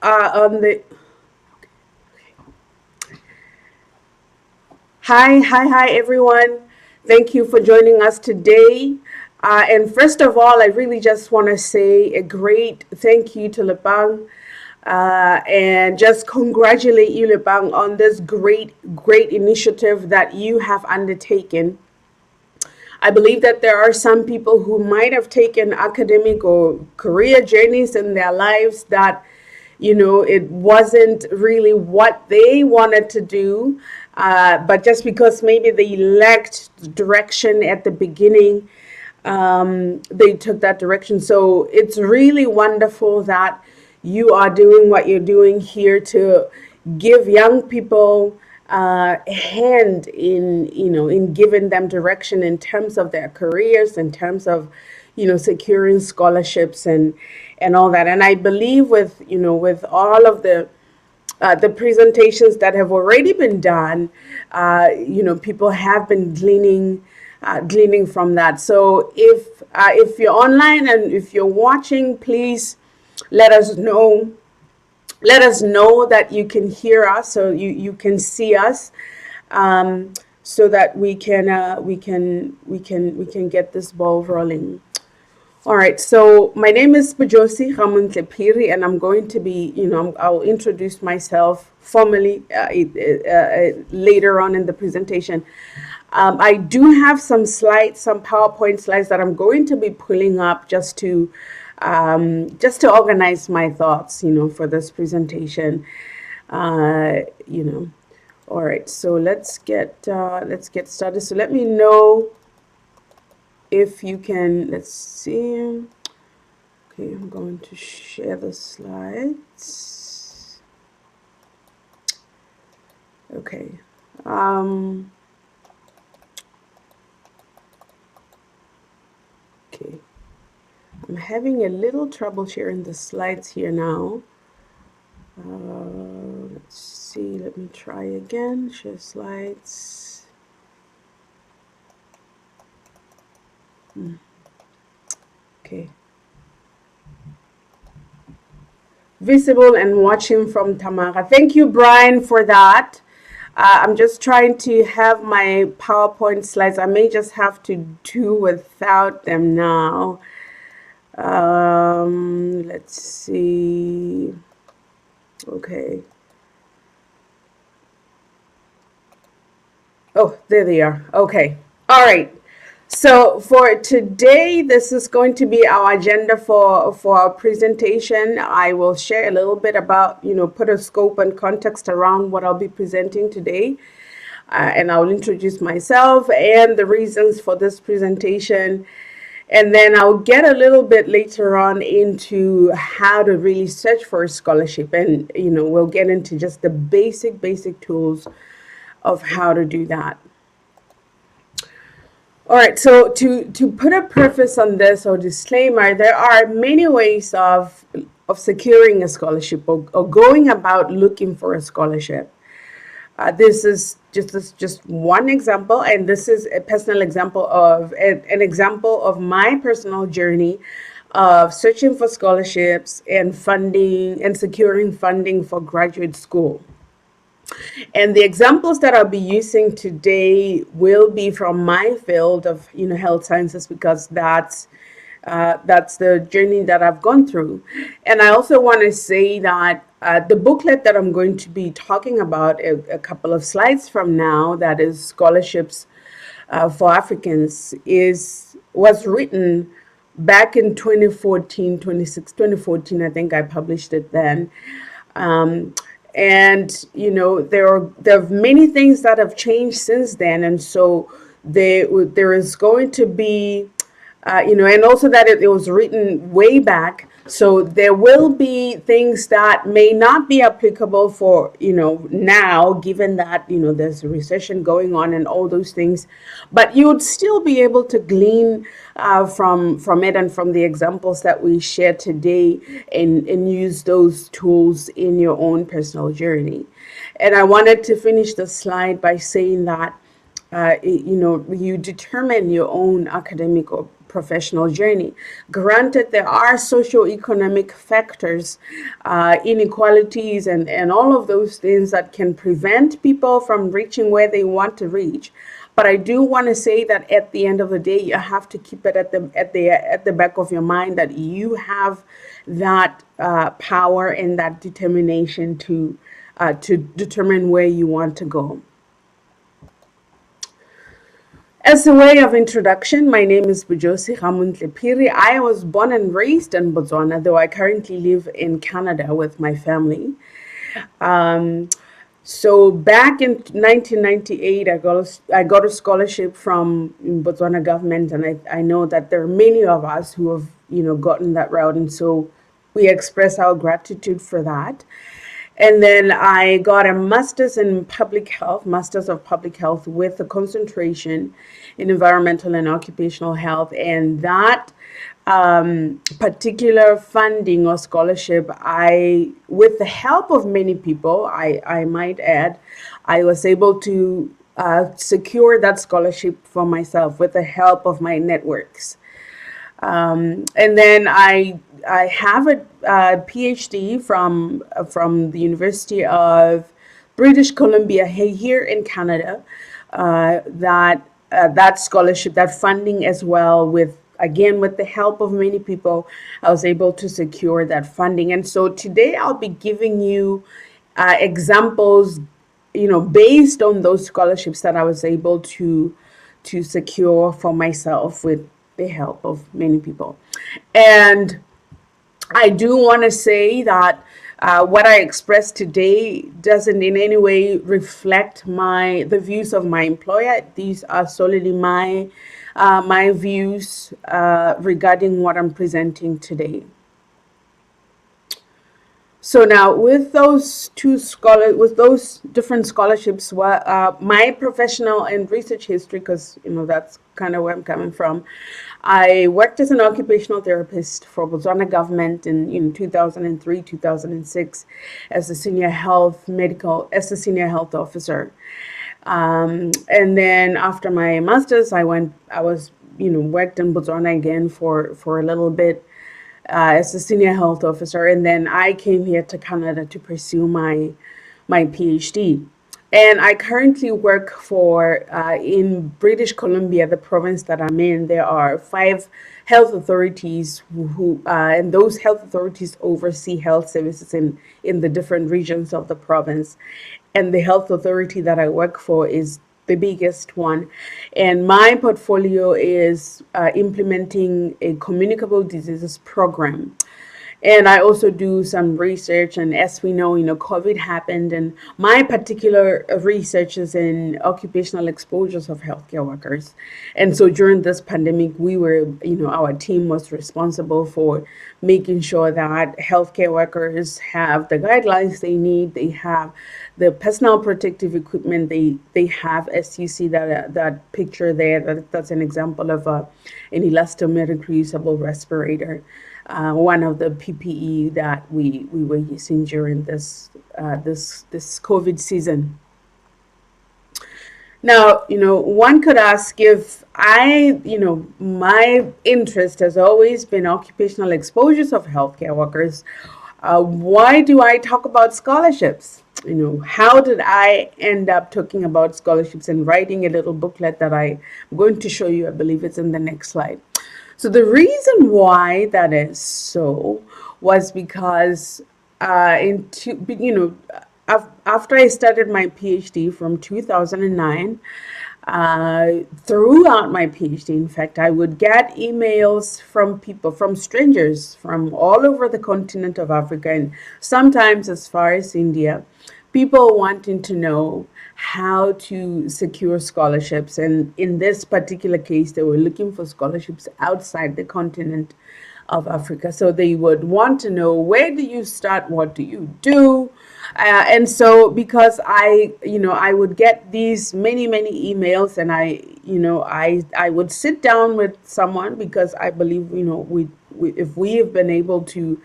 on the Hi everyone. Thank you for joining us today. And first of all, I really just want to say a great thank you to Lepang, and just congratulate you, Lepang, on this great initiative that you have undertaken. I believe that there are some people who might have taken academic or career journeys in their lives that, it wasn't really what they wanted to do. But just because maybe they lacked direction at the beginning, they took that direction. So it's really wonderful that you are doing what you're doing here to give young people a hand in in giving them direction in terms of their careers, in terms of securing scholarships and all that. And I believe with with all of the presentations that have already been done, people have been gleaning from that. So if you're online and if you're watching, please let us know. Let us know that you can hear us, so you can see us, so that we can get this ball rolling. All right, so my name is Bojosi Gamontle Phiri, and I'm going to be, I'll introduce myself formally later on in the presentation. I do have some slides, some PowerPoint slides that I'm going to be pulling up just to organize my thoughts, for this presentation. All right, so let's get started. So let me know if you can. Let's see. Okay, I'm going to share the slides. Okay. Okay. I'm having a little trouble sharing the slides here now. Let's see. Let me try again. Share slides. Okay. Visible and watching from Tamara. Thank you, Brian, for that. I'm just trying to have my PowerPoint slides. I may just have to do without them now. Let's see. Okay. Oh, there they are. Okay. All right. So for today, this is going to be our agenda for our presentation. I will share a little bit about, put a scope and context around what I'll be presenting today. And I'll introduce myself and the reasons for this presentation. And then I'll get a little bit later on into how to really search for a scholarship. And, we'll get into just the basic tools of how to do that. All right, so to put a preface on this or disclaimer, there are many ways of securing a scholarship or going about looking for a scholarship. This is just one example, and this is a personal example of an example of my personal journey of searching for scholarships and funding and securing funding for graduate school. And the examples that I'll be using today will be from my field of health sciences, because that's the journey that I've gone through. And I also want to say that the booklet that I'm going to be talking about a couple of slides from now, that is scholarships for Africans, was written back in 2014, I think I published it then. And there are many things that have changed since then, and so there is going to be and also that it was written way back, so there will be things that may not be applicable for now, given that there's a recession going on and all those things, but you would still be able to glean from it and from the examples that we share today, and use those tools in your own personal journey. And I wanted to finish the slide by saying that you determine your own academic or professional journey. Granted, there are socioeconomic factors, inequalities, and all of those things that can prevent people from reaching where they want to reach. But I do want to say that at the end of the day, you have to keep it at the back of your mind that you have that power and that determination to determine where you want to go. As a way of introduction, my name is Bojosi Gamontle Phiri. I was born and raised in Botswana, though I currently live in Canada with my family. So back in 1998, I got a scholarship from Botswana government, and I know that there are many of us who have gotten that route, and so we express our gratitude for that. And then I got a master's in public health, master's of public health with a concentration in environmental and occupational health. And that particular funding or scholarship, with the help of many people, I might add, I was able to secure that scholarship for myself with the help of my networks. And then I have a PhD from the University of British Columbia here in Canada. That scholarship, that funding as well, with the help of many people, I was able to secure that funding. And so today I'll be giving you examples, based on those scholarships that I was able to secure for myself with the help of many people. And I do want to say that what I expressed today doesn't in any way reflect the views of my employer. These are solely my views regarding what I'm presenting today. So now, with those different scholarships, my professional and research history, because that's kind of where I'm coming from. I worked as an occupational therapist for Botswana government in 2003, 2006, as a senior health officer. And then after my master's, I worked in Botswana again for a little bit. As a senior health officer, and then I came here to Canada to pursue my PhD. And I currently work in British Columbia, the province that I'm in. There are 5 health authorities and those health authorities oversee health services in the different regions of the province. And the health authority that I work for is the biggest one, and my portfolio is implementing a communicable diseases program. And I also do some research, and as we know, COVID happened, and my particular research is in occupational exposures of healthcare workers. And so during this pandemic, our team was responsible for making sure that healthcare workers have the guidelines they need, they have the personal protective equipment they have, as you see that picture there, that's an example of an elastomeric reusable respirator. One of the PPE that we were using during this COVID season. Now, one could ask if my interest has always been occupational exposures of healthcare workers. Why do I talk about scholarships? How did I end up talking about scholarships and writing a little booklet that I'm going to show you? I believe it's in the next slide. So the reason why that is so was because after I started my PhD from 2009, throughout my PhD, in fact, I would get emails from strangers from all over the continent of Africa, and sometimes as far as India, people wanting to know how to secure scholarships. And in this particular case, they were looking for scholarships outside the continent of Africa. So they would want to know, where do you start? What do you do? And so because I would get these many emails, and I would sit down with someone, because I believe, if we have been able to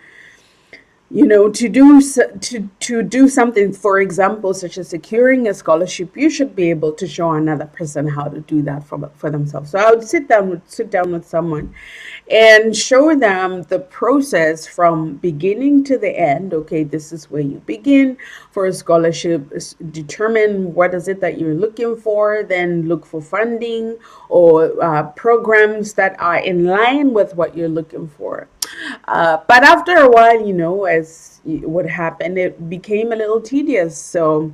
to do something, for example, such as securing a scholarship, you should be able to show another person how to do that for themselves. So I would sit down with someone and show them the process from beginning to the end. Okay, this is where you begin for a scholarship. Determine what is it that you're looking for, then look for funding or programs that are in line with what you're looking for. But after a while, as what happened, it became a little tedious. So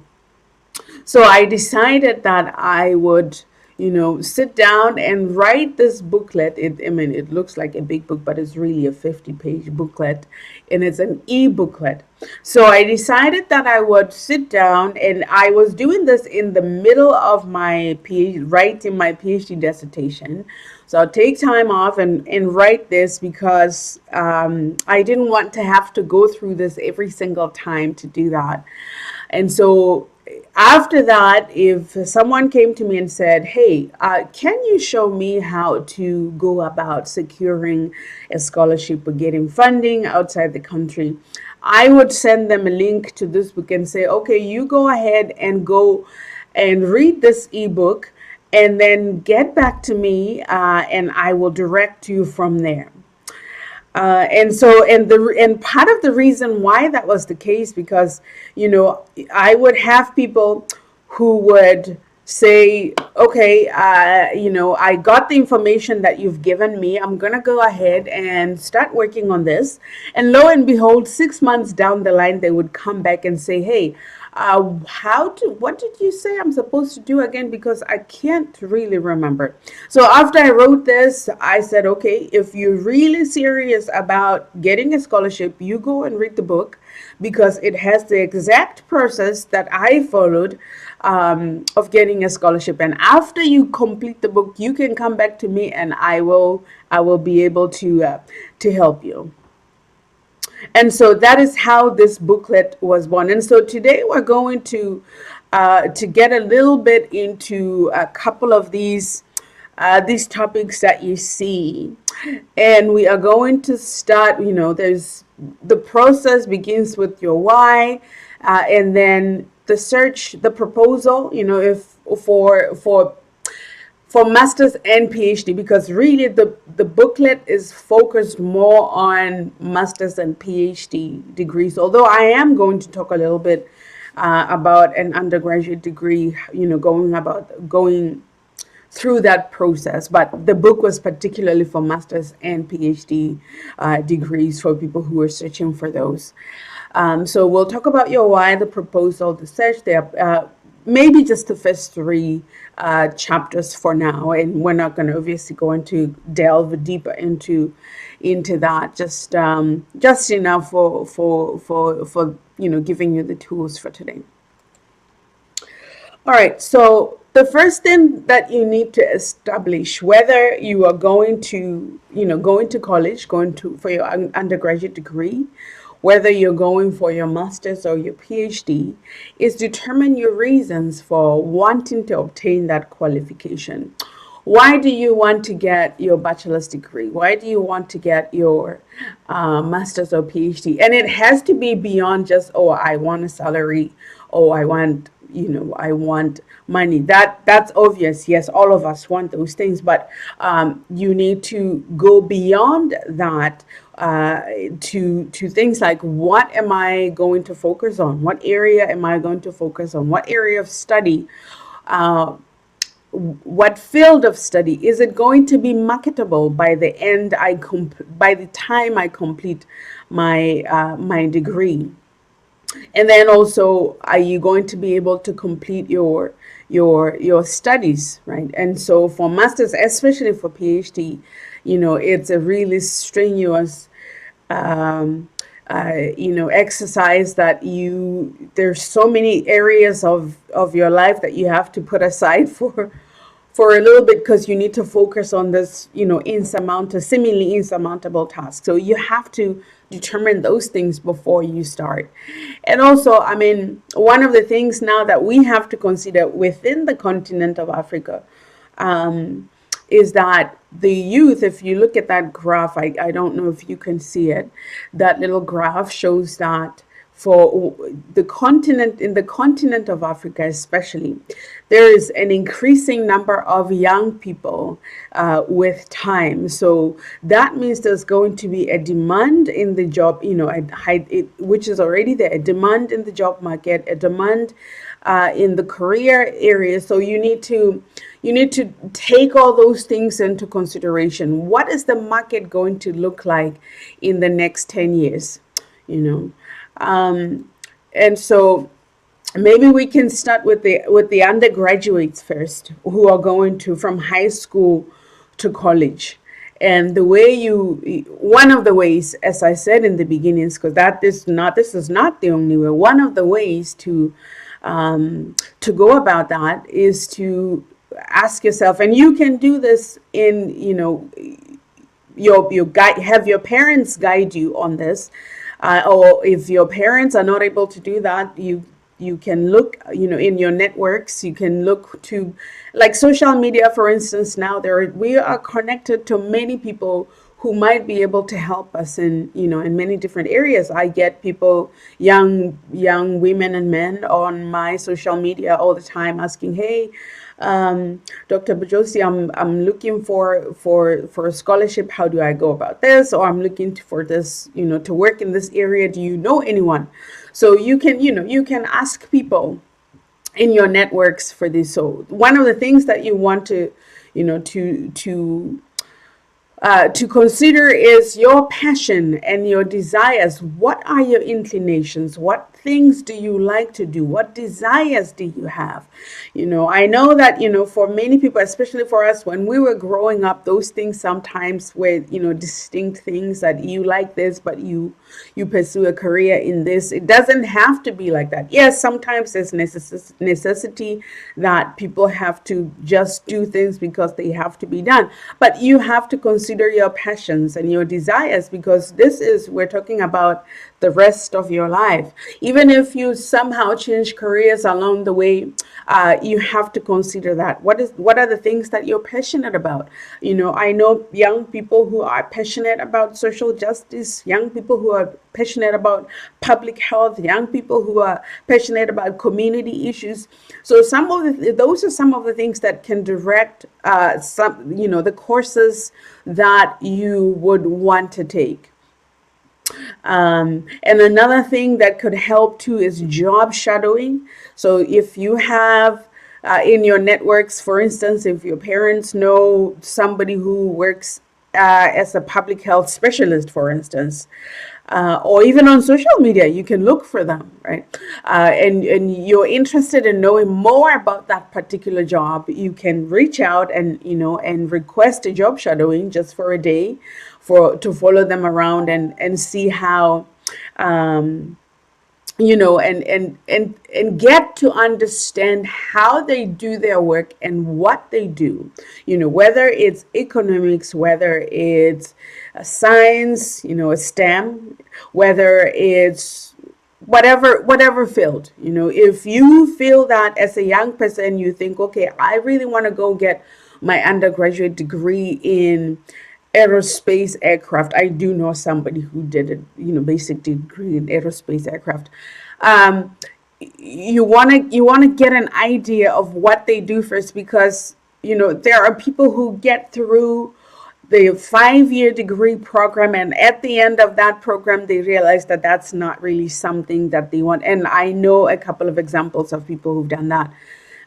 I decided that I would, sit down and write this booklet. It looks like a big book, but it's really a 50-page booklet, and it's an e-booklet. So I decided that I would sit down, and I was doing this in the middle of my writing my PhD dissertation. So I'll take time off and write this because I didn't want to have to go through this every single time to do that. And so after that, if someone came to me and said, hey, can you show me how to go about securing a scholarship or getting funding outside the country, I would send them a link to this book and say, okay, you go ahead and go and read this ebook and then get back to me, and I will direct you from there. And part of the reason why that was the case, because I would have people who would say, okay, I got the information that you've given me. I'm gonna go ahead and start working on this. And lo and behold, 6 months down the line, they would come back and say, hey, what did you say I'm supposed to do again? Because I can't really remember. So after I wrote this, I said, okay, if you're really serious about getting a scholarship, you go and read the book, because it has the exact process that I followed of getting a scholarship. And after you complete the book, you can come back to me, and I will be able to help you. And so that is how this booklet was born. And so today we're going to get a little bit into a couple of these topics that you see. And we are going to start, there's the process begins with your why, and then the search, the proposal, if for master's and PhD, because really the booklet is focused more on master's and PhD degrees, although I am going to talk a little bit about an undergraduate degree, going through that process. But the book was particularly for master's and PhD degrees, for people who are searching for those. So we'll talk about your why, the proposal, the search, maybe just the first three chapters for now, and we're not going to obviously going to delve deeper into that. Just enough for giving you the tools for today. All right, so the first thing that you need to establish, whether you are going to college, for your undergraduate degree, whether you're going for your master's or your PhD, is determine your reasons for wanting to obtain that qualification. Why do you want to get your bachelor's degree? Why do you want to get your master's or PhD? And it has to be beyond just, oh, I want a salary, oh, I want money. That's obvious. Yes, all of us want those things, but you need to go beyond that to things like, what am I going to focus on? What area am I going to focus on? What area of study? What field of study? Is it going to be marketable by the time I complete my degree? And then also, are you going to be able to complete your studies, right? And so for masters, especially for PhD, it's a really strenuous exercise that there's so many areas of your life that you have to put aside for a little bit, because you need to focus on this, seemingly insurmountable task. So you have to determine those things before you start. And also, one of the things now that we have to consider within the continent of Africa, is that the youth, if you look at that graph, I don't know if you can see it, that little graph shows that for the continent, in the continent of Africa especially, there is an increasing number of young people with time. So that means there's going to be a demand in the job, which is already there, a demand in the job market, a demand in the career area. So you need to take all those things into consideration. What is the market going to look like in the next 10 years? And so maybe we can start with the undergraduates first, who are going to from high school to college. And one of the ways, as I said in the beginnings, because this is not the only way. One of the ways to go about that is to ask yourself, and you can do this in, your guide, have your parents guide you on this, or if your parents are not able to do that, you can look, in your networks. You can look to, like, social media, for instance. Now we are connected to many people who might be able to help us in many different areas. I get people, young women and men, on my social media all the time asking, hey, Dr. Bojosi, I'm looking for a scholarship. How do I go about this? Or I'm looking for this, to work in this area. Do you know anyone? So you can ask people in your networks for this. So one of the things that you want to consider is your passion and your desires. What are your inclinations? What things do you like to do? What desires do you have? I know that, for many people, especially for us, when we were growing up, those things sometimes were, distinct things, that you like this, but you pursue a career in this. It doesn't have to be like that. Yes, sometimes there's necessity that people have to just do things because they have to be done. But you have to consider your passions and your desires, because we're talking about the rest of your life. Even if you somehow change careers along the way, you have to consider that. What are the things that you're passionate about? I know young people who are passionate about social justice, young people who are passionate about public health, young people who are passionate about community issues. So those are some of the things that can direct the courses that you would want to take. And another thing that could help too is job shadowing. So if you have in your networks, for instance, if your parents know somebody who works as a public health specialist, for instance, or even on social media, you can look for them, right? And you're interested in knowing more about that particular job, you can reach out and request a job shadowing just for a day, to follow them around and see how and get to understand how they do their work and what they do, whether it's economics, whether it's science, STEM, whether it's whatever field. If you feel that as a young person, you think, okay, I really want to go get my undergraduate degree in aerospace aircraft. I do know somebody who did a basic degree in aerospace aircraft. You want to get an idea of what they do first, because there are people who get through the 5-year degree program, and at the end of that program they realize that that's not really something that they want. And I know a couple of examples of people who've done that.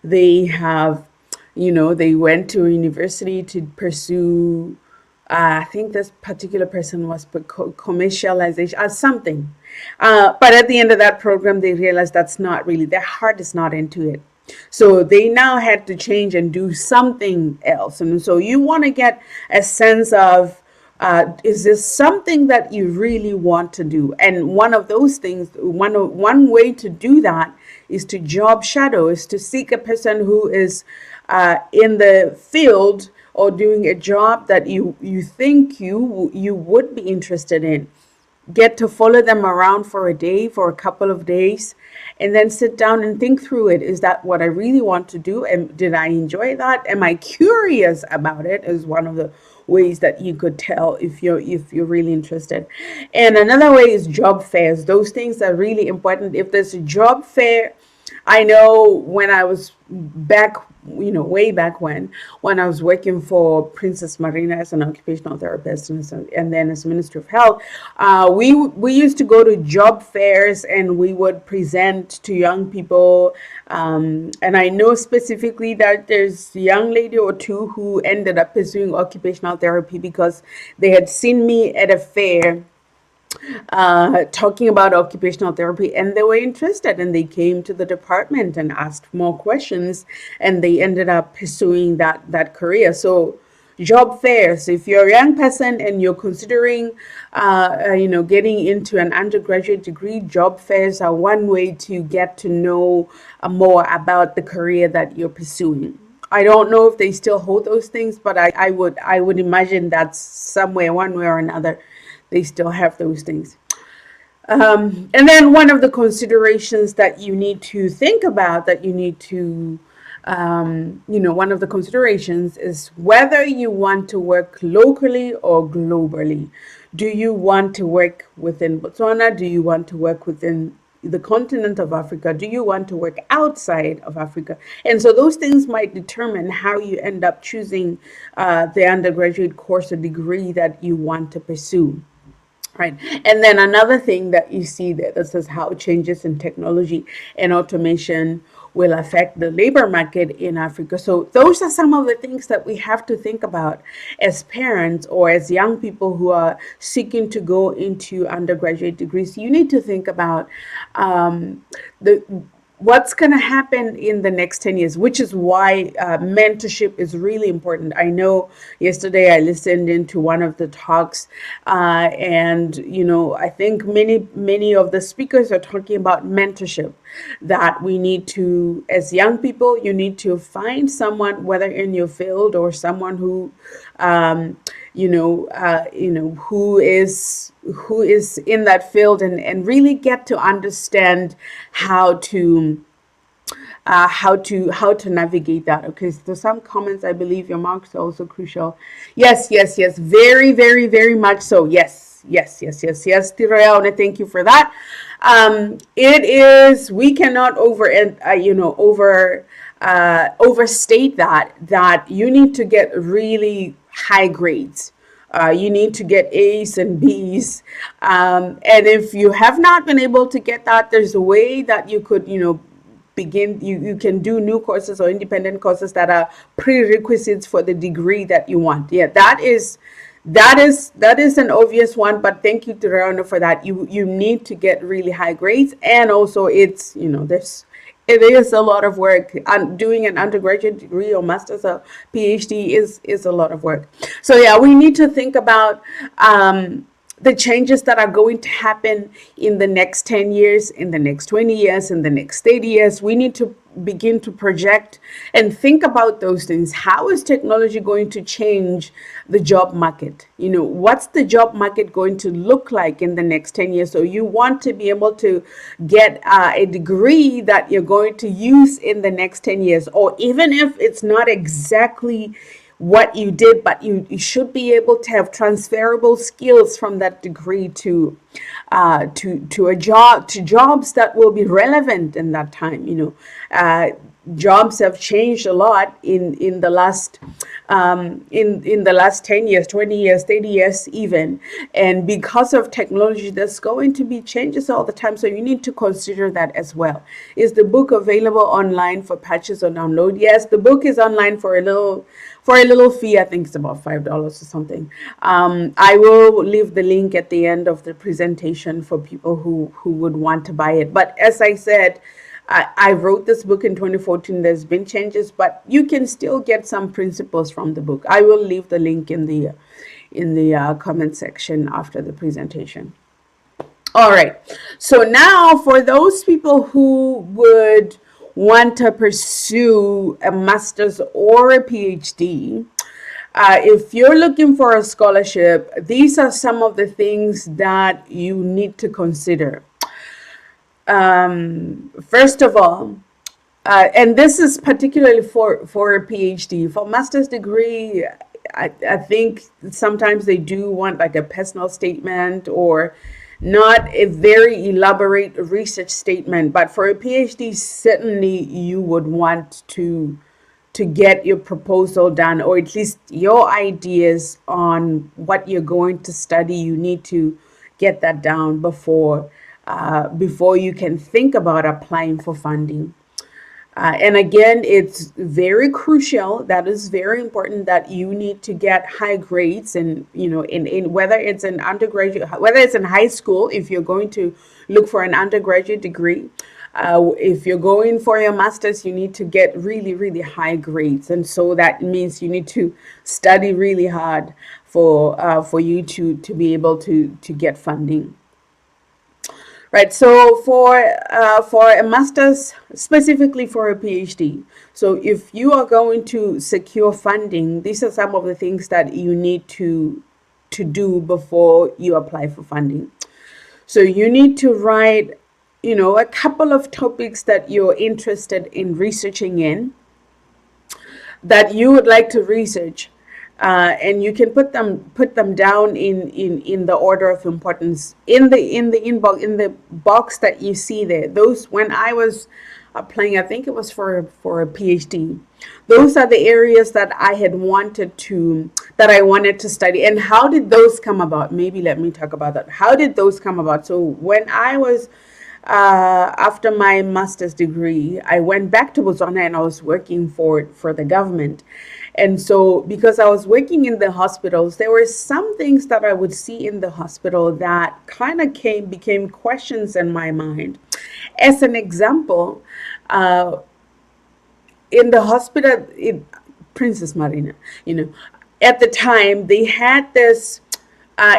They have, they went to a university to pursue I think this particular person was commercialization or something. But at the end of that program, they realized that's not really, their heart is not into it. So they now had to change and do something else. And so you want to get a sense of, is this something that you really want to do? And one of those things, one way to do that is to job shadow, is to seek a person who is in the field or doing a job that you think you would be interested in. get to follow them around for a day, for a couple of days, and then sit down and think through it. Is that what I really want to do? And did I enjoy that? Am I curious about it? Is one of the ways that you could tell if you're really interested. And another way is job fairs. Those things are really important. If there's a job fair, I know when I was back, way back when I was working for Princess Marina as an occupational therapist and then as Ministry of Health, we used to go to job fairs and we would present to young people. And I know specifically that there's a young lady or two who ended up pursuing occupational therapy because they had seen me at a fair talking about occupational therapy, and they were interested, and they came to the department and asked more questions, and they ended up pursuing that career. So job fairs, if you're a young person and you're considering getting into an undergraduate degree, job fairs are one way to get to know more about the career that you're pursuing. I don't know if they still hold those things, but I would imagine that somewhere, one way or another, they still have those things. And then one of the considerations that you need to think about, one of the considerations is whether you want to work locally or globally. Do you want to work within Botswana? Do you want to work within the continent of Africa? Do you want to work outside of Africa? And so those things might determine how you end up choosing the undergraduate course or degree that you want to pursue. Right. And then another thing that you see there that says how changes in technology and automation will affect the labor market in Africa. So those are some of the things that we have to think about as parents or as young people who are seeking to go into undergraduate degrees. You need to think about what's going to happen in the next 10 years, which is why mentorship is really important. I know yesterday I listened into one of the talks and, I think many of the speakers are talking about mentorship, that we need to, as young people, you need to find someone, whether in your field or someone who, who is in that field and really get to understand how to navigate that. Okay, so some comments, I believe your marks are also crucial. Yes, very, very, very much so. Yes, Tiraone, thank you for that. It is, we cannot overstate that you need to get really high grades. You need to get A's and B's. And if you have not been able to get that, there's a way that you could, begin. You can do new courses or independent courses that are prerequisites for the degree that you want. Yeah, that is an obvious one, but thank you, Tirana, for that. You need to get really high grades, and also it's, it is a lot of work. And doing an undergraduate degree or master's or PhD is a lot of work. So yeah, we need to think about the changes that are going to happen in the next 10 years, in the next 20 years, in the next 30 years. We need to begin to project and think about those things. How is technology going to change the job market? What's the job market going to look like in the next 10 years? So you want to be able to get a degree that you're going to use in the next 10 years, or even if it's not exactly what you did, but you should be able to have transferable skills from that degree to jobs that will be relevant in that time. Jobs have changed a lot in the last in the last 10 years, 20 years, 30 years even, and because of technology, there's going to be changes all the time, so you need to consider that as well. Is the book available online for purchase or download? Yes, the book is online for a little fee. I think it's about $5 or something. I will leave the link at the end of the presentation for people who would want to buy it. But as I said, I wrote this book in 2014. There's been changes, but you can still get some principles from the book. I will leave the link in the comment section after the presentation. All right. So now for those people who would want to pursue a master's or a PhD, If you're looking for a scholarship, these are some of the things that you need to consider. First of all, and this is particularly for a PhD. For master's degree, I think sometimes they do want like a personal statement or not a very elaborate research statement. But for a PhD, certainly you would want to get your proposal done, or at least your ideas on what you're going to study. You need to get that down before you can think about applying for funding. And again, it's very crucial. That is very important that you need to get high grades, and in whether it's an undergraduate, whether it's in high school, if you're going to look for an undergraduate degree, if you're going for your master's, you need to get really, really high grades, and so that means you need to study really hard for you to be able to get funding. Right, so for a master's, specifically for a PhD, so if you are going to secure funding, these are some of the things that you need to do before you apply for funding. So you need to write, a couple of topics that you're interested in researching in, that you would like to research. And you can put them down in the order of importance in the box that you see there. Those, when I was applying, I think it was for a PhD. Those are the areas that I wanted to study. And how did those come about? Maybe let me talk about that. How did those come about? So when I was after my master's degree, I went back to Botswana and I was working for the government. And so because I was working in the hospitals, there were some things that I would see in the hospital that kind of became questions in my mind. As an example, in the hospital in Princess Marina, at the time they had this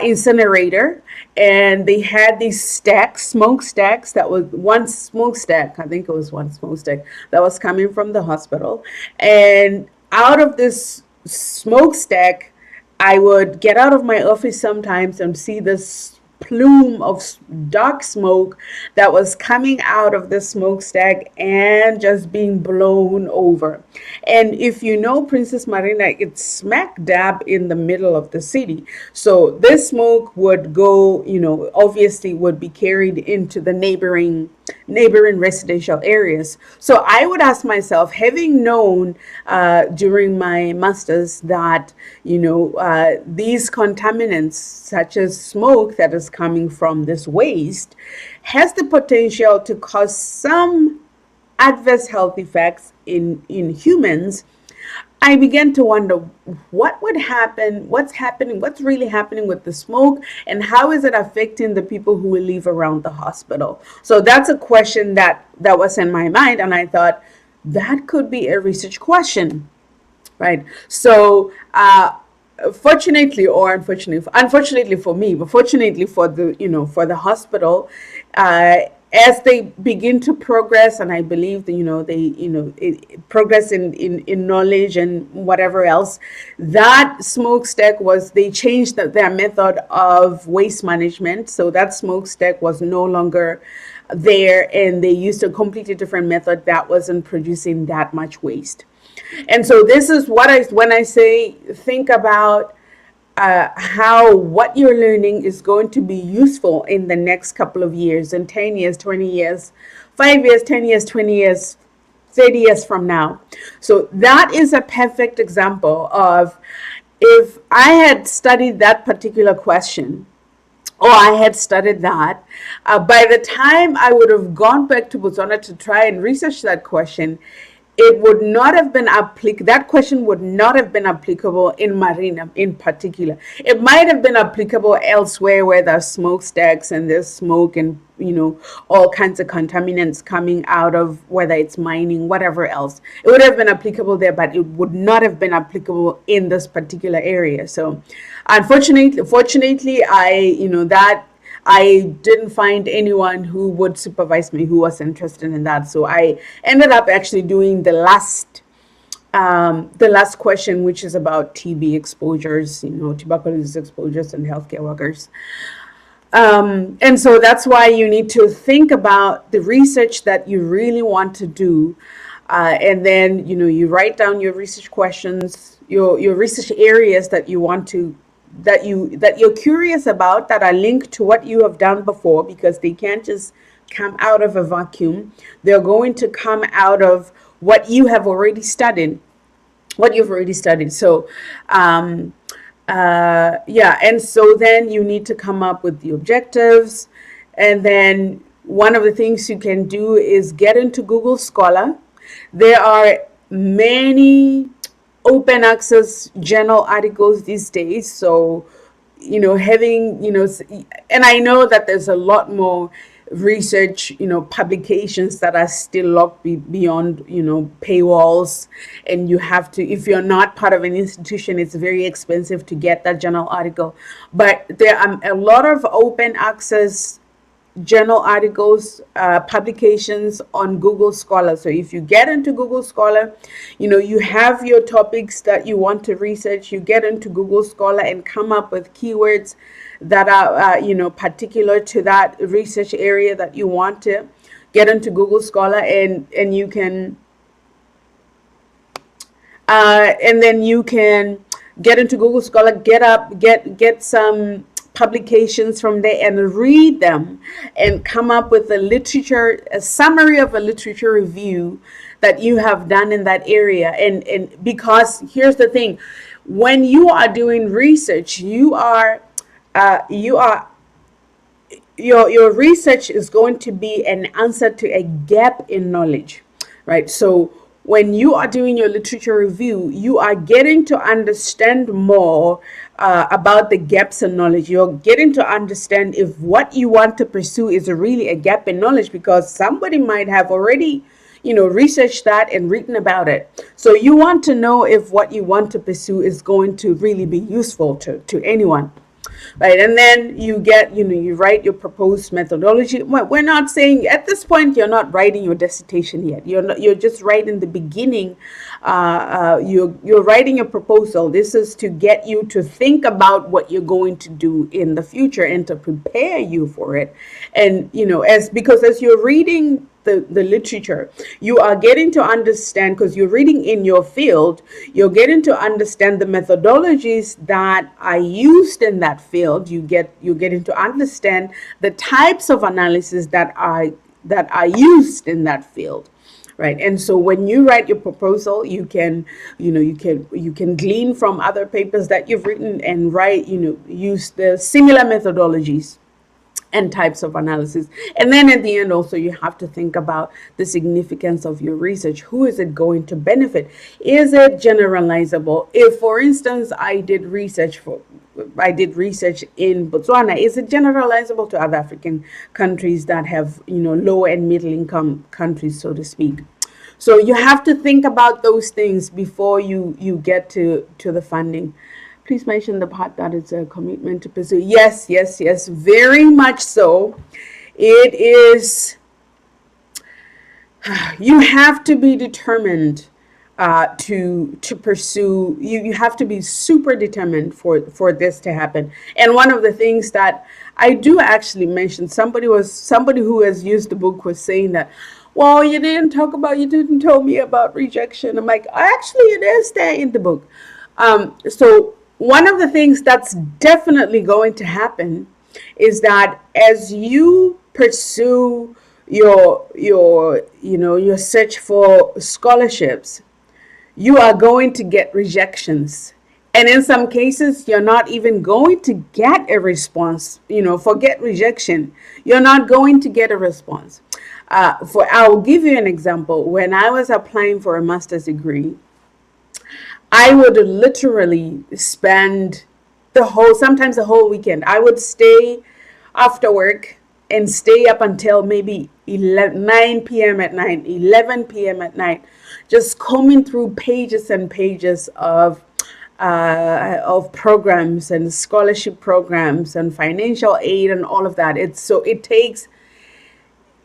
incinerator, and they had these smokestacks. That was one smokestack. I think it was one smokestack that was coming from the hospital, and out of this smokestack, I would get out of my office sometimes and see this plume of dark smoke that was coming out of the smokestack and just being blown over. And if you know Princess Marina, it's smack dab in the middle of the city. So this smoke would go, obviously would be carried into the neighboring residential areas. So I would ask myself, having known during my master's that these contaminants such as smoke that is coming from this waste has the potential to cause some adverse health effects in humans, I began to wonder what would happen, what's really happening with the smoke, and how is it affecting the people who live around the hospital. So that's a question that was in my mind, and I thought that could be a research question, right? So fortunately or unfortunately for me, but fortunately for the hospital, as they begin to progress, and I believe that they progress in knowledge and whatever else, that smokestack they changed their method of waste management. So that smokestack was no longer there, and they used a completely different method that wasn't producing that much waste. And so this is when I say think about how what you're learning is going to be useful in the next couple of years, in 10 years, 20 years, 5 years, 10 years, 20 years, 30 years from now. So that is a perfect example of, if I had studied that particular question, or I had studied that, by the time I would have gone back to Botswana to try and research that question, it would not have been that question would not have been applicable in Marina in particular. It might have been applicable elsewhere where there's smokestacks and there's smoke and all kinds of contaminants coming out of, whether it's mining, whatever else. It would have been applicable there, but it would not have been applicable in this particular area. So fortunately, I didn't find anyone who would supervise me who was interested in that. So I ended up actually doing the last the last question, which is about TB exposures, tuberculosis exposures in healthcare workers. And so that's why you need to think about the research that you really want to do. And then, you write down your research questions, your research areas that you want to, that you're curious about, that are linked to what you have done before, because they can't just come out of a vacuum. They're going to come out of what you have already studied, So, and so then you need to come up with the objectives. And then one of the things you can do is get into Google Scholar. There are many open access journal articles these days. So, and I know that there's a lot more research, publications that are still locked beyond, paywalls. And you have to, if you're not part of an institution, it's very expensive to get that journal article. But there are a lot of open access journal articles, publications on Google Scholar. So if you get into Google Scholar, you have your topics that you want to research, you get into Google Scholar and come up with keywords that are, particular to that research area that you want to get into Google Scholar, and you can, and then you can get into Google Scholar, get some publications from there and read them and come up with a summary of a literature review that you have done in that area. And because here's the thing, when you are doing research, your research is going to be an answer to a gap in knowledge, right? So when you are doing your literature review, you are getting to understand more about the gaps in knowledge. You're getting to understand if what you want to pursue is really a gap in knowledge, because somebody might have already, researched that and written about it. So you want to know if what you want to pursue is going to really be useful to anyone. Right, and then you write your proposed methodology. We're not saying at this point you're not writing your dissertation yet. You're just writing the beginning. You're writing a proposal. This is to get you to think about what you're going to do in the future and to prepare you for it. And because as you're reading the literature, you are getting to understand, because you're reading in your field, you're getting to understand the methodologies that are used in that field. You're getting to understand the types of analysis that are used in that field, right? And so when you write your proposal, you can glean from other papers that you've written and use the similar methodologies and types of analysis. And then at the end also, you have to think about the significance of your research. Who is it going to benefit? Is it generalizable? If, for instance, I did research in Botswana, is it generalizable to other African countries that have, low and middle income countries, so to speak? So you have to think about those things before you get to the funding. Please mention the part that it's a commitment to pursue. Yes, very much so. It is, you have to be determined to pursue, you have to be super determined for this to happen. And one of the things that I do actually mention, somebody who has used the book was saying that, well, you didn't tell me about rejection. I'm like, actually it is there in the book. So one of the things that's definitely going to happen is that as you pursue your search for scholarships, you are going to get rejections. And in some cases, you're not even going to get a response. Forget rejection. You're not going to get a response. I'll give you an example. When I was applying for a master's degree, I would literally spend sometimes the whole weekend. I would stay after work and stay up until maybe 9 p.m. at night, 11 p.m. at night, just combing through pages and pages of programs and scholarship programs and financial aid and all of that. It takes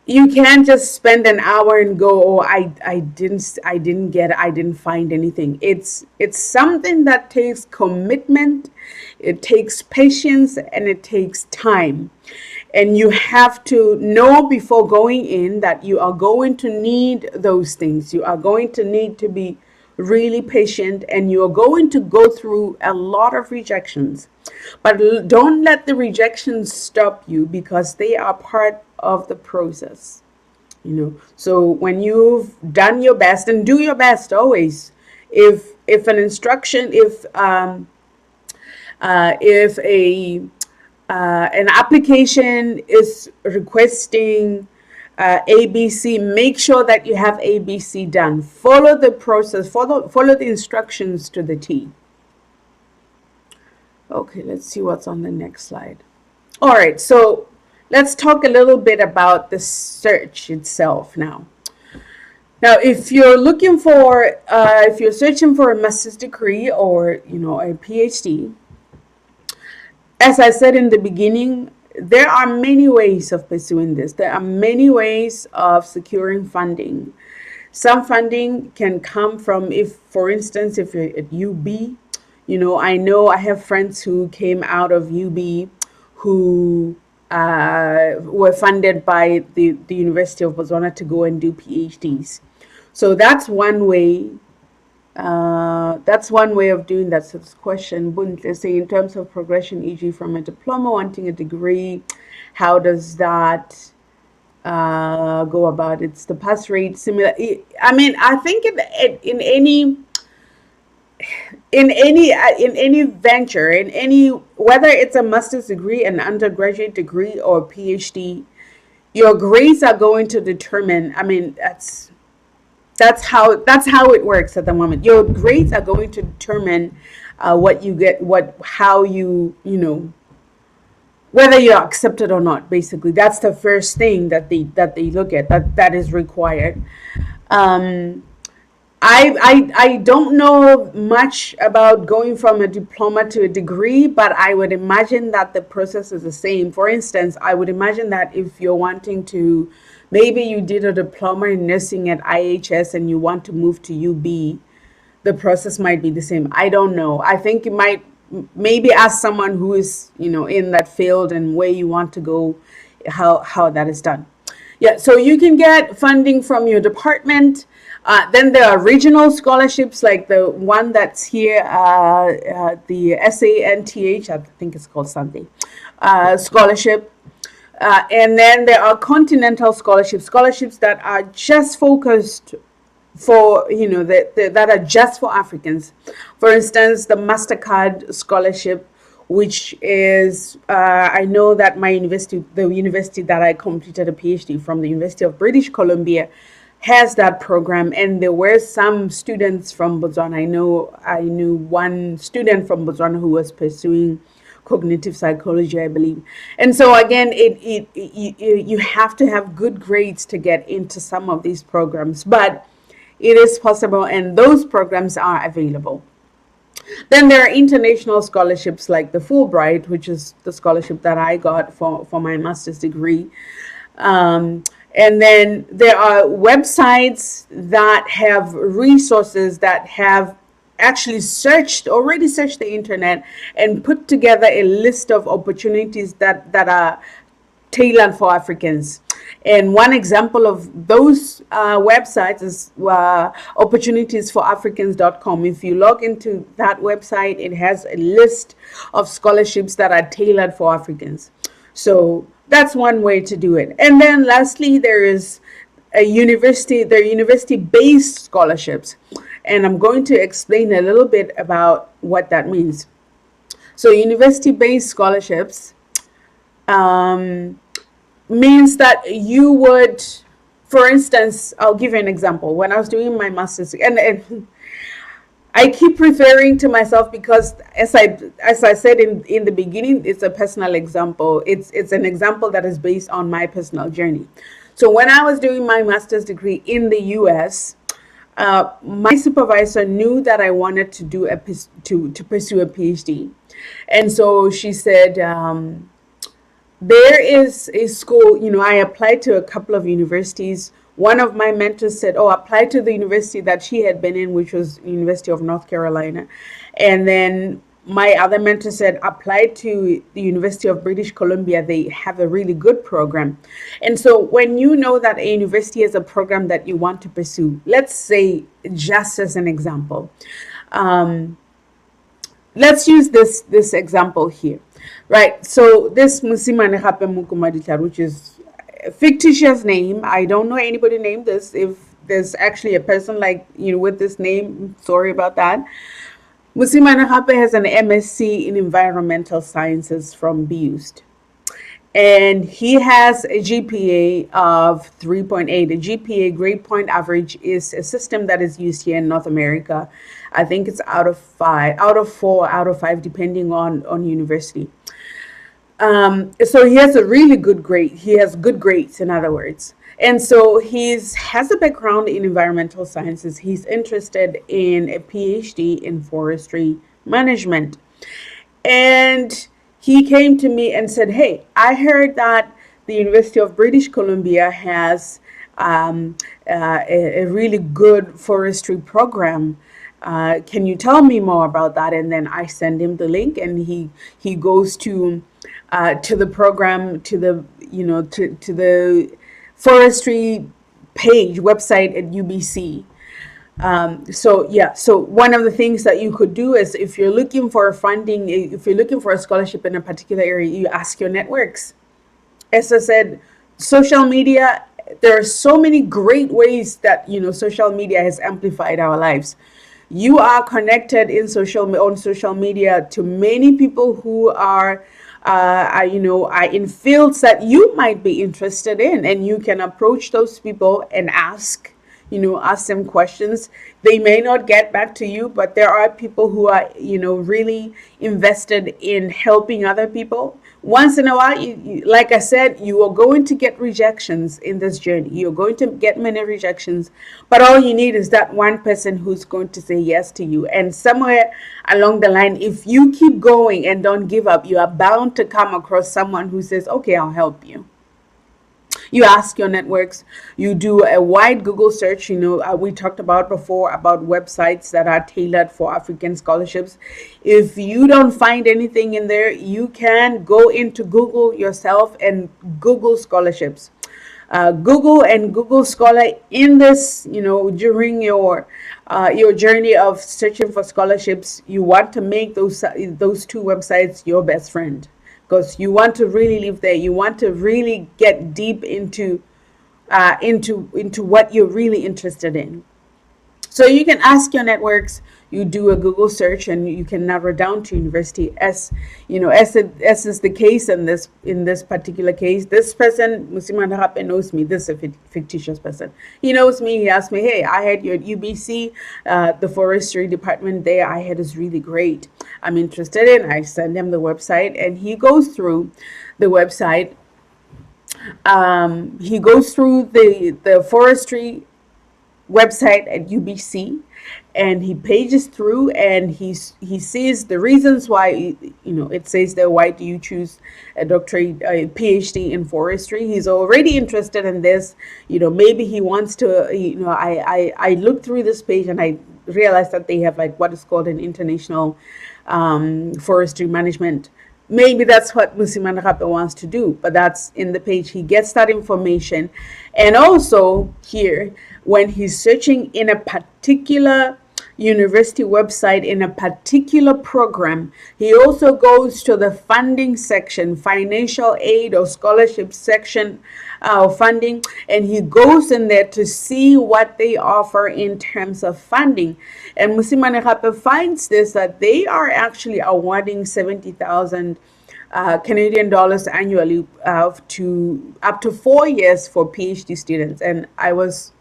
you can't just spend an hour and go, oh, I didn't find anything. It's something that takes commitment, it takes patience, and it takes time. And you have to know before going in that you are going to need those things. You are going to need to be really patient, and you are going to go through a lot of rejections. But don't let the rejections stop you, because they are part of the process. So when you've done your best, and do your best always. If an instruction, if a an application is requesting ABC, make sure that you have ABC done. Follow the process, follow the instructions to the T. Okay, let's see what's on the next slide. All right, so let's talk a little bit about the search itself now. Now, if you're looking for, if you're searching for a master's degree or, a PhD, as I said in the beginning, there are many ways of pursuing this. There are many ways of securing funding. Some funding can come from, for instance, if you're at UB, I know I have friends who came out of UB who were funded by the University of Botswana to go and do PhDs. So that's one way. That's one way of doing that. So this question, let's say, in terms of progression, e.g. from a diploma wanting a degree, how does that go about? It's the pass rate similar. I mean, I think in any venture, whether it's a master's degree, an undergraduate degree, or PhD, your grades are going to determine. I mean, that's how it works at the moment. Your grades are going to determine what you get, how you whether you're accepted or not. Basically, that's the first thing that they look at, that is required. I don't know much about going from a diploma to a degree, but I would imagine that the process is the same. For instance, I would imagine that if you're wanting to, maybe you did a diploma in nursing at IHS and you want to move to UB, the process might be the same. I don't know. I think you might maybe ask someone who is, in that field and where you want to go, how that is done. Yeah, so you can get funding from your department. Then there are regional scholarships, like the one that's here, the SANTH, I think it's called something, scholarship. And then there are continental scholarships that are just focused for, that are just for Africans. For instance, the MasterCard scholarship, which is, I know that the university that I completed a PhD from, the University of British Columbia, has that program, and there were some students from Botswana. I knew one student from Botswana who was pursuing cognitive psychology, I believe. And so again, you have to have good grades to get into some of these programs, but it is possible, and those programs are available. Then there are international scholarships like the Fulbright, which is the scholarship that I got for my master's degree. And then there are websites that have resources that have actually already searched the internet and put together a list of opportunities that are tailored for Africans. And one example of those websites is opportunitiesforafricans.com. If you log into that website, it has a list of scholarships that are tailored for Africans. So that's one way to do it. And then lastly, there is there are university-based scholarships. And I'm going to explain a little bit about what that means. So university-based scholarships means that you would, for instance, I'll give you an example. When I was doing my master's, and I keep referring to myself because, as I said in the beginning, it's a personal example. It's an example that is based on my personal journey. So when I was doing my master's degree in the U.S., my supervisor knew that I wanted to do to pursue a PhD, and so she said, there is a school, I applied to a couple of universities. One of my mentors said, oh, apply to the university that she had been in, which was University of North Carolina. And then my other mentor said, apply to the University of British Columbia. They have a really good program. And so when you know that a university has a program that you want to pursue, let's say, just as an example, let's use this example here, right? So this Mosimanegape Mokomadithare, which is a fictitious name. I don't know anybody named this. If there's actually a person like with this name, sorry about that. Mosimanegape has an MSc in Environmental Sciences from BUST. And he has a GPA of 3.8. A GPA, grade point average, is a system that is used here in North America. I think it's out of 4, out of 5, depending on university. So he has a really good grade. He has good grades, in other words. And so he has a background in environmental sciences. He's interested in a PhD in forestry management. And he came to me and said, hey, I heard that the University of British Columbia has a really good forestry program. Can you tell me more about that? And then I send him the link, and he goes to the program, to the forestry page website at UBC. So one of the things that you could do is, if you're looking for funding, if you're looking for a scholarship in a particular area, you ask your networks. As I said, social media, there are so many great ways that social media has amplified our lives. You are connected on social media to many people who are in fields that you might be interested in, and you can approach those people and ask them questions. They may not get back to you, but there are people who are, really invested in helping other people. Once in a while, like I said, you are going to get rejections in this journey. You're going to get many rejections, but all you need is that one person who's going to say yes to you. And somewhere along the line, if you keep going and don't give up, you are bound to come across someone who says, okay, I'll help you. You ask your networks, you do a wide Google search. We talked about before about websites that are tailored for African scholarships. If you don't find anything in there, you can go into Google yourself and Google scholarships. Google and Google Scholar in this, during your journey of searching for scholarships, you want to make those two websites your best friend. Because you want to really live there. You want to really get deep into what you're really interested in. So you can ask your networks. You do a Google search, and you can narrow down to university. As is the case in this particular case. This person, Mosimanegape, knows me. This is a fictitious person. He knows me. He asked me, hey, I had you at UBC, the forestry department there. I had is really great. I'm interested in. I send him the website, and he goes through the website. He goes through the forestry website at UBC, and he pages through, and he sees the reasons why. It says there, why do you choose a PhD in forestry? He's already interested in this. Maybe he wants to. I looked through this page, and I realized that they have what is called an international forestry management. Maybe that's what Mosimanegape wants to do, but that's in the page. He gets that information. And also here, when he's searching in a particular university website, in a particular program, he also goes to the funding section, financial aid or scholarship section, funding, and he goes in there to see what they offer in terms of funding. And Mosimanegape finds this, that they are actually awarding 70,000 Canadian dollars annually to up to 4 years for PhD students. And I was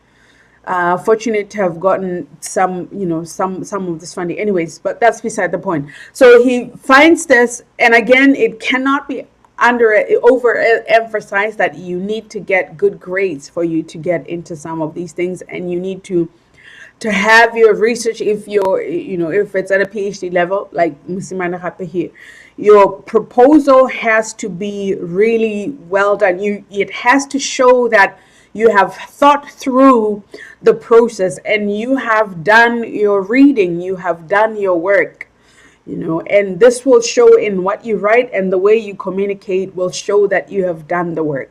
fortunate to have gotten some of this funding. Anyways, but that's beside the point. So he finds this, and again, it cannot be overemphasized that you need to get good grades for you to get into some of these things, and you need to to have your research, if you're, if it's at a PhD level, like Mosimanegape here, your proposal has to be really well done. It has to show that you have thought through the process and you have done your reading, you have done your work, and this will show in what you write, and the way you communicate will show that you have done the work.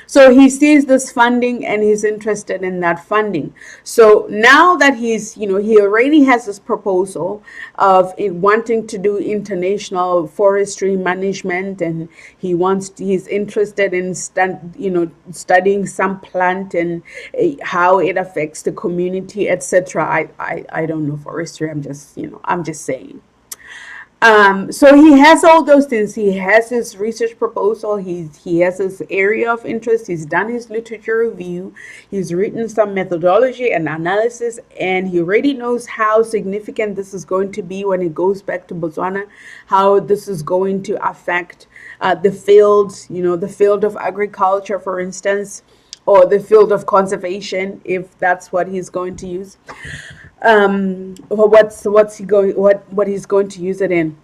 So he sees this funding and he's interested in that funding. So now that he already has this proposal of wanting to do international forestry management, and he's interested in studying some plant and how it affects the community, etc. I don't know forestry. I'm just saying. So he has all those things. He has his research proposal. He has his area of interest. He's done his literature review. He's written some methodology and analysis, and he already knows how significant this is going to be when it goes back to Botswana, how this is going to affect the fields, the field of agriculture, for instance, or the field of conservation, if that's what he's going to use. What he's going to use it in.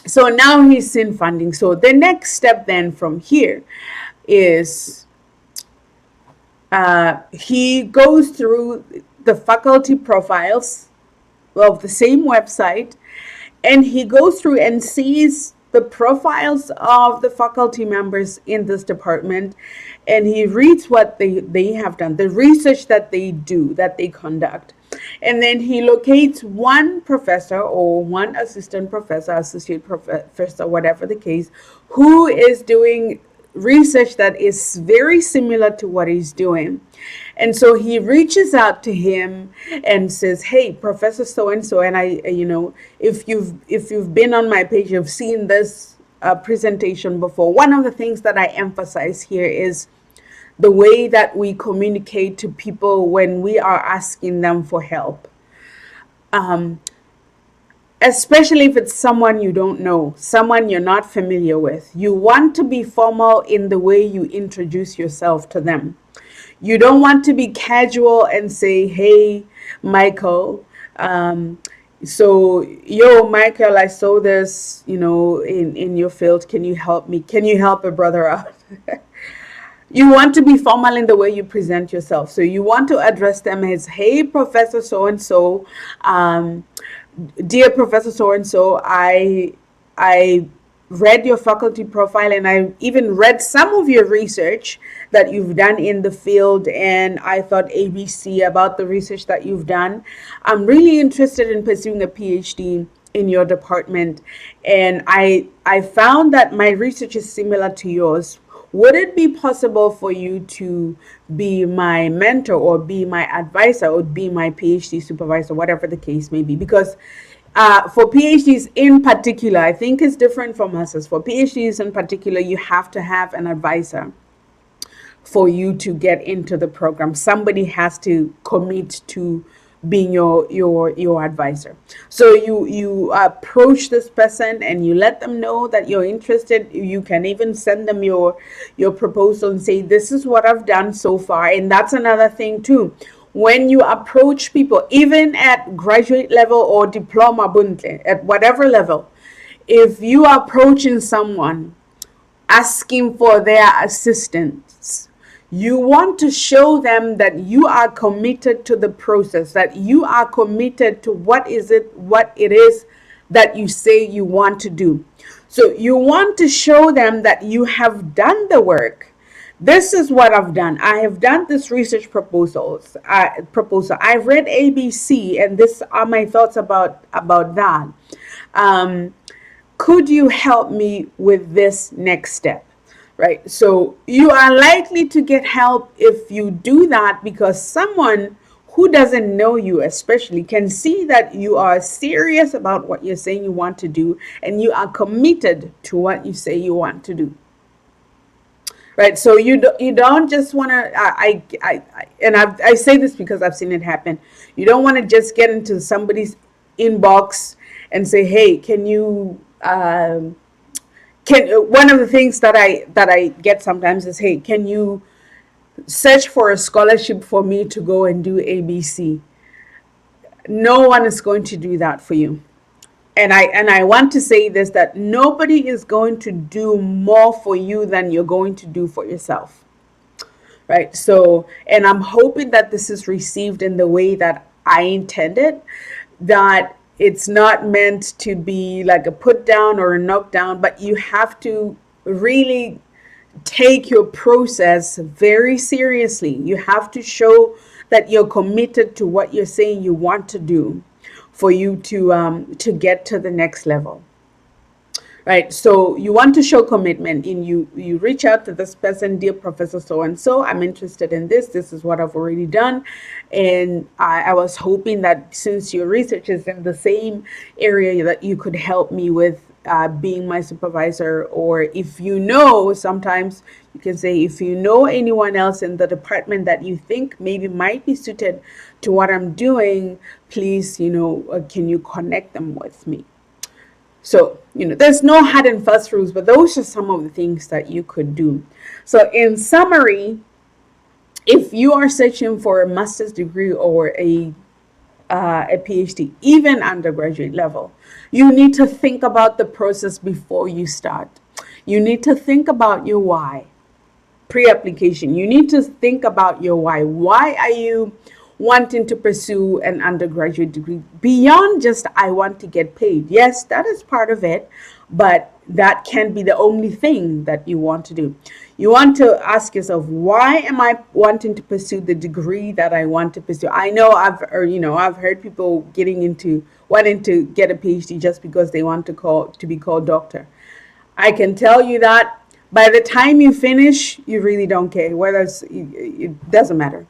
So now he's in funding. So the next step then from here is he goes through the faculty profiles of the same website, and he goes through and sees the profiles of the faculty members in this department, and he reads what they have done, the research that they do, that they conduct. And then he locates one professor or one assistant professor, associate professor, whatever the case, who is doing research that is very similar to what he's doing. And so he reaches out to him and says, "Hey, Professor so-and-so, and I, if you've been on my page, you've seen this presentation before. One of the things that I emphasize here is the way that we communicate to people when we are asking them for help. Especially if it's someone you don't know, someone you're not familiar with. You want to be formal in the way you introduce yourself to them. You don't want to be casual and say, 'Hey, Michael, Michael, I saw this, in your field. Can you help me? Can you help a brother out?'" You want to be formal in the way you present yourself. So you want to address them as, "Hey, Professor so-and-so, dear Professor so-and-so, I read your faculty profile, and I even read some of your research that you've done in the field, and I thought ABC about the research that you've done. I'm really interested in pursuing a PhD in your department, and I found that my research is similar to yours. Would it be possible for you to be my mentor or be my advisor or be my PhD supervisor, whatever the case may be?" Because for PhDs in particular, I think it's different from masters. For PhDs in particular, you have to have an advisor for you to get into the program. Somebody has to commit to being your advisor. So you approach this person and you let them know that you're interested. You can even send them your proposal and say, "This is what I've done so far." And that's another thing too. When you approach people, even at graduate level or diploma buntle, at whatever level, if you are approaching someone asking for their assistance, you want to show them that you are committed to the process, that you are committed to what it is that you say you want to do. So you want to show them that you have done the work. This is what I've done. I have done this research proposal. I've read ABC, and this are my thoughts about that. Could you help me with this next step? Right? So you are likely to get help if you do that, because someone who doesn't know you especially can see that you are serious about what you're saying you want to do, and you are committed to what you say you want to do. Right? So you don't just want to, I say this because I've seen it happen. You don't want to just get into somebody's inbox and say, "Hey, can you one of the things that I get sometimes is, "Hey, can you search for a scholarship for me to go and do ABC. No one is going to do that for you. And I want to say this, that nobody is going to do more for you than you're going to do for yourself. Right? So, and I'm hoping that this is received in the way that I intended, that it's not meant to be like a put down or a knock down, but you have to really take your process very seriously. You have to show that you're committed to what you're saying you want to do for you to get to the next level. Right, so you want to show commitment in you reach out to this person, dear Professor so and so, I'm interested in this is what I've already done, and I was hoping that since your research is in the same area that you could help me with being my supervisor. Or if you know, sometimes you can say, if you know anyone else in the department that you think maybe might be suited to what I'm doing, please, can you connect them with me? So, there's no hard and fast rules, but those are some of the things that you could do. So in summary, if you are searching for a master's degree or a PhD, even undergraduate level, you need to think about the process before you start. You need to think about your why. Pre-application, you need to think about your why. Why are you wanting to pursue an undergraduate degree beyond just I want to get paid? Yes, that is part of it, but that can't be the only thing that you want to do. You want to ask yourself, why am I wanting to pursue the degree that I want to pursue? I know I've heard people wanting to get a PhD just because they want to be called doctor. I can tell you that by the time you finish, you really don't care whether it doesn't matter.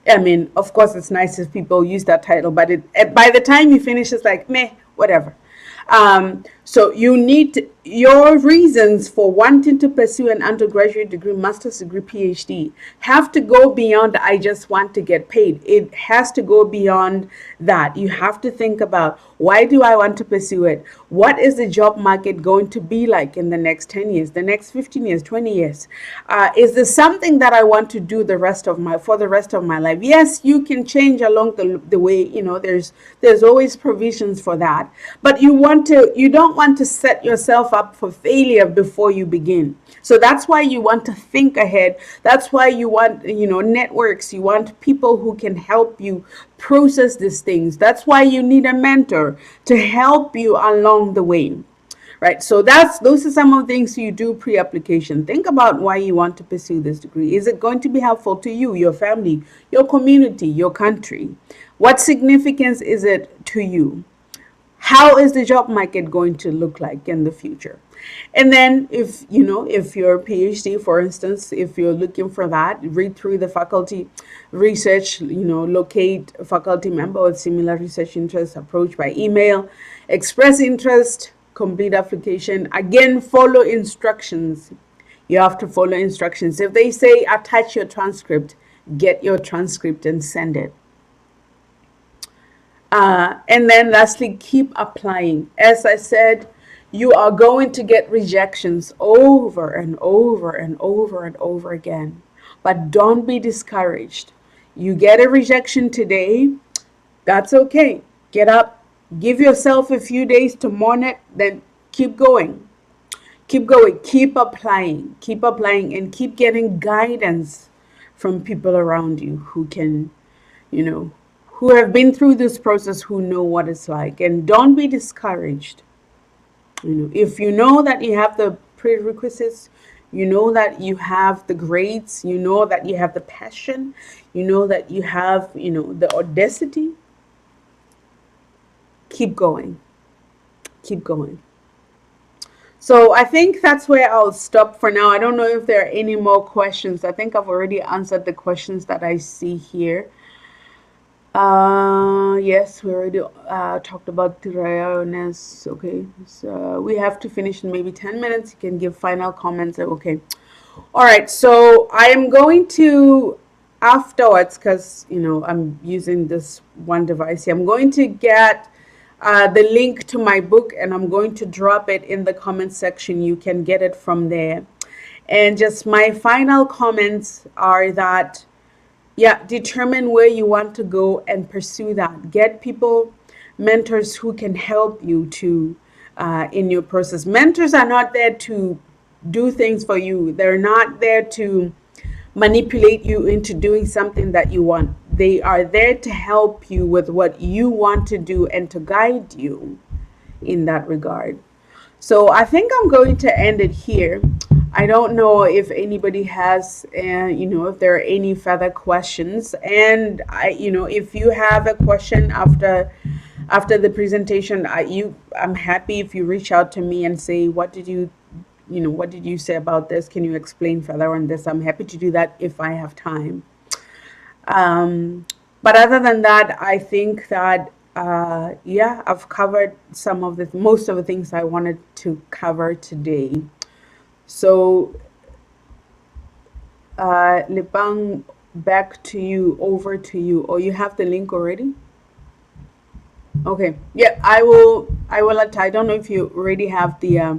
I mean, of course, it's nice if people use that title, but by the time you finish, it's like, meh, whatever. So you need your reasons for wanting to pursue an undergraduate degree, master's degree, PhD have to go beyond I just want to get paid. It has to go beyond that. You have to think about, why do I want to pursue it? What is the job market going to be like in the next 10 years, the next 15 years, 20 years? Is this something that I want to do for the rest of my life? Yes, you can change along the way. There's always provisions for that, but you don't want to set yourself up for failure before you begin. So that's why you want to think ahead. That's why you want, networks. You want people who can help you process these things. That's why you need a mentor to help you along the way. Right. So those are some of the things you do pre-application. Think about why you want to pursue this degree. Is it going to be helpful to you, your family, your community, your country? What significance is it to you? How is the job market going to look like in the future? And then if you're a PhD, for instance, if you're looking for that, read through the faculty research, locate a faculty member with similar research interests, approach by email, express interest, complete application. Again, follow instructions. You have to follow instructions. If they say attach your transcript, get your transcript and send it. And then lastly, keep applying. As I said, you are going to get rejections over and over and over and over again. But don't be discouraged. You get a rejection today, that's okay. Get up, give yourself a few days to mourn it, then keep going. Keep going, keep applying, and keep getting guidance from people around you who can, who have been through this process, who know what it's like. And don't be discouraged. If you know that you have the prerequisites, you know that you have the grades, you know that you have the passion, you know that you have, the audacity, keep going. Keep going. So I think that's where I'll stop for now. I don't know if there are any more questions. I think I've already answered the questions that I see here. Yes, we already talked about the awareness. Okay, so we have to finish in maybe 10 minutes. You can give final comments. Okay, all right, so I am going to afterwards, because I'm using this one device here, I'm going to get the link to my book, and I'm going to drop it in the comment section. You can get it from there. And just my final comments are that, yeah, determine where you want to go and pursue that. Get people, mentors who can help you to in your process. Mentors are not there to do things for you. They're not there to manipulate you into doing something that you want. They are there to help you with what you want to do and to guide you in that regard. So I think I'm going to end it here. I don't know if anybody has, if there are any further questions. And if you have a question after the presentation, I'm happy if you reach out to me and say, what did you say about this? Can you explain further on this? I'm happy to do that if I have time. But other than that, I think that I've covered most of the things I wanted to cover today. So, Lepang, back to you, over to you. Oh, you have the link already? Okay. Yeah, I will I don't know if you already have the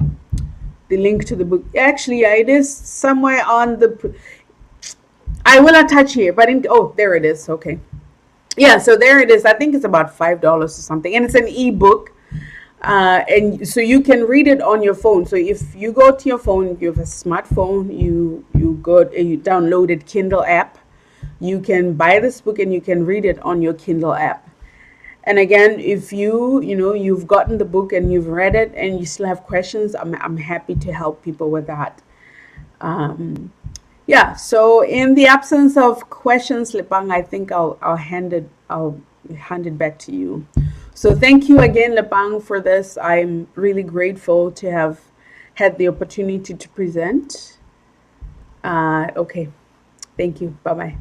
link to the book. Actually, yeah, it is somewhere on the. I will attach here, but there it is. Okay. Yeah, so there it is. I think it's about $5 or something, and it's an ebook. And so you can read it on your phone. So if you go to your phone, you have a smartphone, you downloaded Kindle app, you can buy this book and you can read it on your Kindle app. And again, if you've gotten the book and you've read it and you still have questions, I'm happy to help people with that. So in the absence of questions, Lepang, I think I'll hand it back to you. So thank you again, Lepang, for this. I'm really grateful to have had the opportunity to present. Okay, thank you. Bye-bye.